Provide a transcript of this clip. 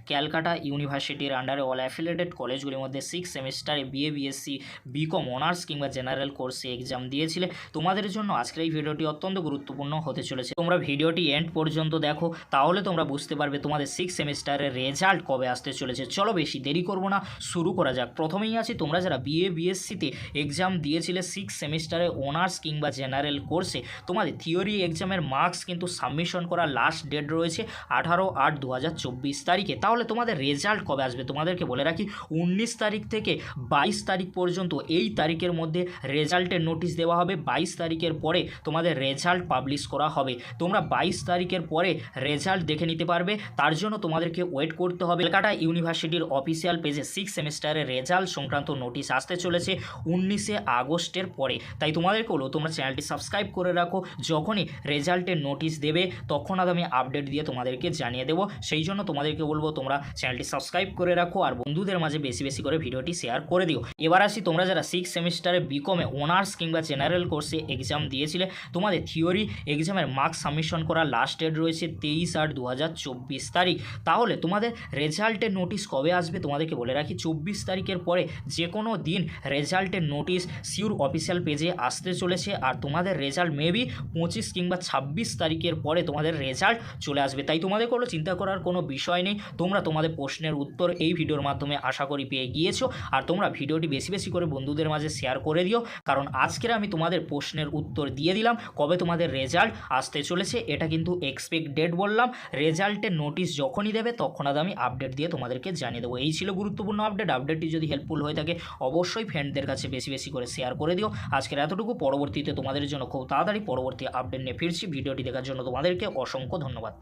ক্যালকাটা ইউনিভার্সিটির আন্ডারে all affiliated কলেজগুলির মধ্যে 6 সেমিস্টারে বিএ, বিএসসি, বিকম অনার্স কিংবা জেনারেল কোর্সে এক্সাম দিয়েছিলে, তোমাদের জন্য আজকের এই ভিডিওটি অত্যন্ত গুরুত্বপূর্ণ হতে চলেছে। তোমরা ভিডিওটি এন্ড পর্যন্ত দেখো, তাহলে তোমরা বুঝতে পারবে তোমাদের 6 সেমিস্টারের রেজাল্ট কবে আসতে চলেছে। চলো বেশি দেরি করবো না, শুরু করা যাক। প্রথমেই আছি তোমরা যারা বিএ, বিএসসিতে এক্সাম দিয়েছিলে 6 সেমিস্টারে অনার্স কিংবা জেনারেল কোর্সে, তোমাদের থিওরি এক্সামের মার্কস কিন্তু সাবমিশন করার লাস্ট ডেট রয়েছে 18/8/2024 তারিখে। তাহলে তোমাদের রেজাল্ট কবে আসবে তোমাদেরকে বলে রাখি, 19 তারিখ থেকে 22 তারিখ পর্যন্ত এই তারিখের মধ্যে রেজাল্টের নোটিশ দেওয়া হবে। 22 তারিখের পরে তোমাদের রেজাল্ট পাবলিশ করা হবে। তোমরা 22 তারিখের পরে রেজাল্ট দেখে নিতে পারবে, তার জন্য তোমাদেরকে ওয়েট করতে হবে। ক্যালকাটা ইউনিভার্সিটির অফিসিয়াল পেজে 6 সেমিস্টারের রেজাল্ট সংক্রান্ত নোটিশ আসতে চলেছে 19 আগস্টের পরে। তাই তোমাদেরকে বলো তোমরা চ্যানেলটি সাবস্ক্রাইব করে রাখো, যখনই রেজাল্টের নোটিশ দেবে তখন আমি আপডেট দিয়ে তোমাদেরকে জানিয়ে দেবো। সেই জন্য তোমাদেরকে বলবো তোমরা চ্যানেলটি সাবস্ক্রাইব করে রাখো আর বন্ধুদের মাঝে বেশি বেশি করে ভিডিওটি শেয়ার করে দিও। এবার আসি তোমরা যারা 6 সেমিস্টারে বিকমে অনার্স কিংবা জেনারেল কোর্সে এক্সাম দিয়েছিলে, তোমাদের থিওরি এক্সামের মার্কস সাবমিশন করার লাস্ট ডেট রয়েছে 23/8/2024 তারিখ। তাহলে তোমাদের রেজাল্টের নোটিশ কবে আসবে তোমাদেরকে বলে রাখি, 24 তারিখের পরে যে কোনো দিন রেজাল্টের নোটিশ সিওর অফিসিয়াল পেজে আসতে চলেছে। আর তোমাদের রেজাল্ট মেবি 25 কিংবা 26 তারিখের পরে তোমাদের রেজাল্ট চলে আসবে। তাই তোমাদের কোনো চিন্তা করার কোনো বিষয় নেই। তোমরা তোমাদের প্রশ্নের উত্তর এই ভিডিওর মাধ্যমে আশা করি পেয়ে গিয়েছো। আর তোমরা ভিডিওটি বেশি বেশি করে বন্ধুদের মাঝে শেয়ার করে দিও, কারণ আজকের আমি তোমাদের প্রশ্নের উত্তর দিয়ে দিলাম। কবে তোমাদের রেজাল্ট আসতে চলেছে এটা কিন্তু এক্সপেক্ট ডেট বললাম, রেজাল্টের নোটিশ যখনই দেবে তখন আমি আপডেট দিয়ে তোমাদেরকে জানিয়ে দেবো। এই ছিল গুরুত্বপূর্ণ আপডেট। আপডেটটি যদি হেল্পফুল হয়ে থাকে অবশ্যই ফ্রেন্ডদের কাছে বেশি বেশি করে শেয়ার করে দিও। আজকের এতটুকু, পরবর্তীতে তোমাদের জন্য খুব তাড়াতাড়ি পরবর্তী আপডেট নিয়ে ফিরছি। ভিডিওটি দেখার জন্য তোমাদেরকে অসংখ্য ধন্যবাদ।